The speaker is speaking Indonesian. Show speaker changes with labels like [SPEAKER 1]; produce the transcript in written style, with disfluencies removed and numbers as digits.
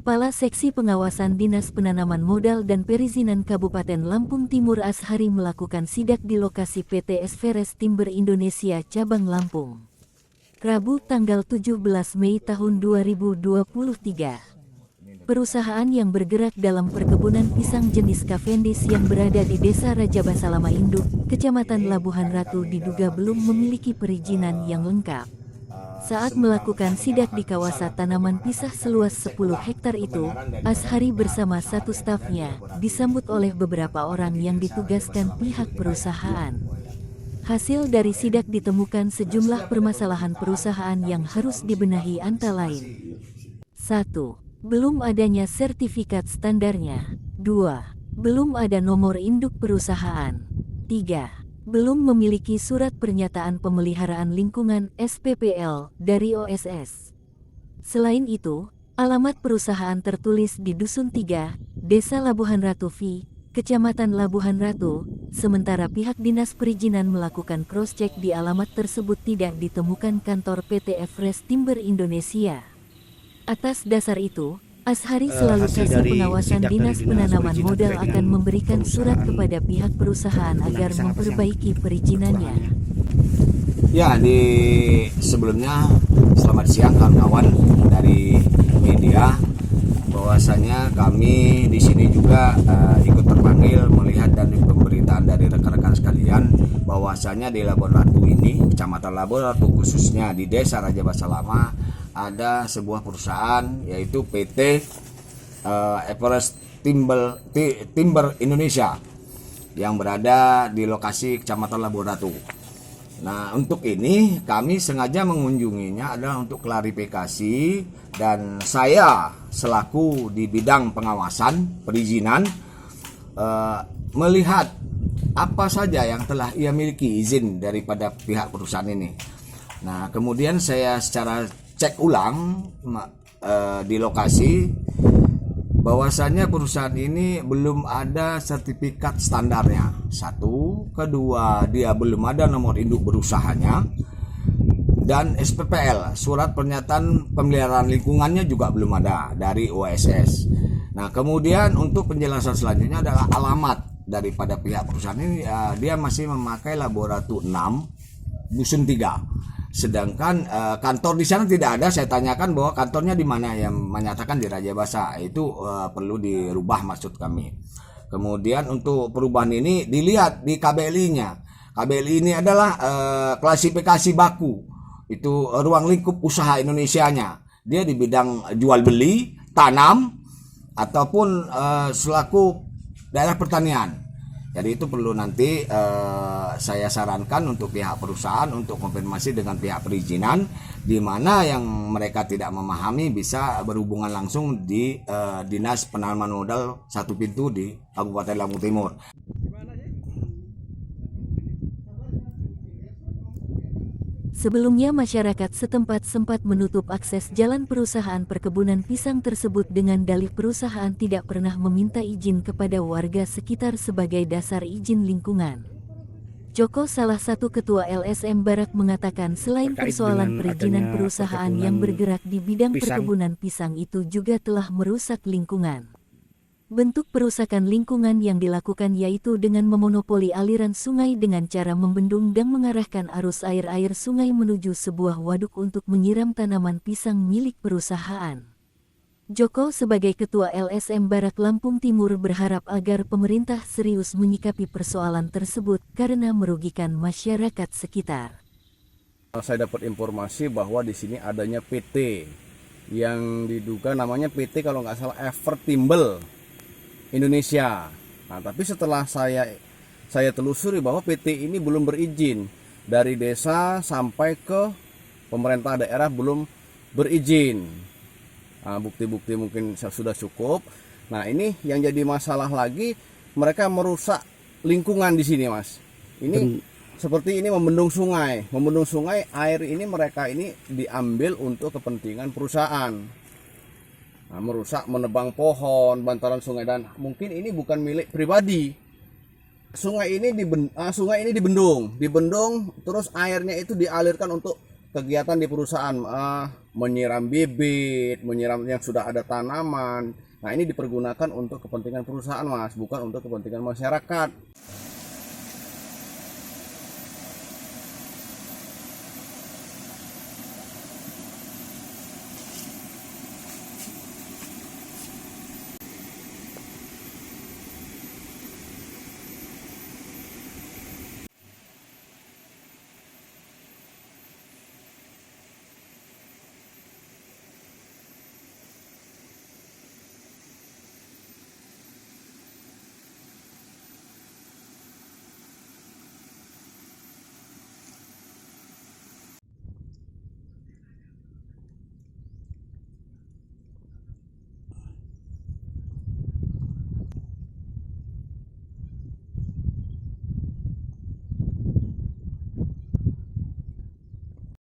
[SPEAKER 1] Kepala Seksi Pengawasan Dinas Penanaman Modal dan Perizinan Kabupaten Lampung Timur Ashari melakukan sidak di lokasi PT Esveres Timber Indonesia Cabang Lampung. Rabu tanggal 17 Mei tahun 2023. Perusahaan yang bergerak dalam perkebunan pisang jenis Cavendish yang berada di Desa Rajabasalama Induk, Kecamatan Labuhan Ratu diduga belum memiliki perizinan yang lengkap. Saat melakukan sidak di kawasan tanaman pisang seluas 10 hektar itu, Ashari bersama satu stafnya disambut oleh beberapa orang yang ditugaskan pihak perusahaan. Hasil dari sidak ditemukan sejumlah permasalahan perusahaan yang harus dibenahi antara lain. 1. Belum adanya sertifikat standarnya. 2. Belum ada nomor induk perusahaan. 3. Belum memiliki surat pernyataan pemeliharaan lingkungan SPPL dari OSS. Selain itu, alamat perusahaan tertulis di Dusun 3, Desa Labuhan Ratu V, Kecamatan Labuhan Ratu, sementara pihak Dinas Perizinan melakukan cross-check di alamat tersebut tidak ditemukan kantor PT Esveres Timber Indonesia. Atas dasar itu, Ashari selalu kasih pengawasan Dinas Penanaman Modal akan memberikan surat kepada pihak perusahaan agar memperbaiki perizinannya.
[SPEAKER 2] Ya, sebelumnya selamat siang kawan-kawan dari media. Bahwasanya kami di sini juga ikut terpanggil melihat dan pemberitaan dari rekan-rekan sekalian bahwasanya di Labuhan Ratu ini, Kecamatan Labuhan Ratu khususnya di Desa Rajabasalama, ada sebuah perusahaan yaitu PT Esveres Timber Indonesia yang berada di lokasi Kecamatan Labuhan Ratu. Nah, untuk ini kami sengaja mengunjunginya adalah untuk klarifikasi, dan saya selaku di bidang pengawasan perizinan melihat apa saja yang telah ia miliki izin daripada pihak perusahaan ini. Nah, kemudian saya secara cek ulang di lokasi bahwasannya perusahaan ini belum ada sertifikat standarnya. Satu, kedua, dia belum ada nomor induk berusahanya, dan SPPL, surat pernyataan pemeliharaan lingkungannya juga belum ada dari OSS. Nah, kemudian untuk penjelasan selanjutnya adalah alamat daripada pihak perusahaan ini, dia masih memakai Labuhan Ratu 6, Dusun 3. Sedangkan kantor di sana tidak ada. Saya tanyakan bahwa kantornya di mana, yang menyatakan di Rajabasa. Itu perlu dirubah maksud kami. Kemudian untuk perubahan ini dilihat di KBLI-nya. KBLI ini adalah klasifikasi baku. Itu ruang lingkup usaha Indonesianya. Dia di bidang jual beli, tanam, ataupun selaku daerah pertanian. Jadi itu perlu nanti saya sarankan untuk pihak perusahaan untuk konfirmasi dengan pihak perizinan, di mana yang mereka tidak memahami bisa berhubungan langsung di Dinas Penanaman Modal satu pintu di Kabupaten Lampung Timur.
[SPEAKER 1] Sebelumnya masyarakat setempat sempat menutup akses jalan perusahaan perkebunan pisang tersebut dengan dalih perusahaan tidak pernah meminta izin kepada warga sekitar sebagai dasar izin lingkungan. Joko, salah satu ketua LSM Barak, mengatakan selain persoalan perizinan perusahaan yang bergerak di bidang perkebunan pisang itu juga telah merusak lingkungan. Bentuk perusakan lingkungan yang dilakukan yaitu dengan memonopoli aliran sungai dengan cara membendung dan mengarahkan arus air sungai menuju sebuah waduk untuk menyiram tanaman pisang milik perusahaan. Joko sebagai ketua LSM Barak Lampung Timur berharap agar pemerintah serius menyikapi persoalan tersebut karena merugikan masyarakat sekitar.
[SPEAKER 3] Saya dapat informasi bahwa di sini adanya PT yang diduga namanya PT kalau nggak salah Esveres Timber Indonesia. Nah, tapi setelah saya telusuri bahwa PT ini belum berizin, dari desa sampai ke pemerintah daerah belum berizin. Nah, bukti-bukti mungkin sudah cukup. Nah, ini yang jadi masalah lagi, mereka merusak lingkungan di sini, Mas. Ini seperti ini membendung sungai, air ini mereka ini diambil untuk kepentingan perusahaan. Nah, merusak, menebang pohon bantaran sungai, dan mungkin ini bukan milik pribadi. Sungai ini dibendung, terus airnya itu dialirkan untuk kegiatan di perusahaan, menyiram bibit, menyiram yang sudah ada tanaman. Nah, ini dipergunakan untuk kepentingan perusahaan, Mas, bukan untuk kepentingan masyarakat.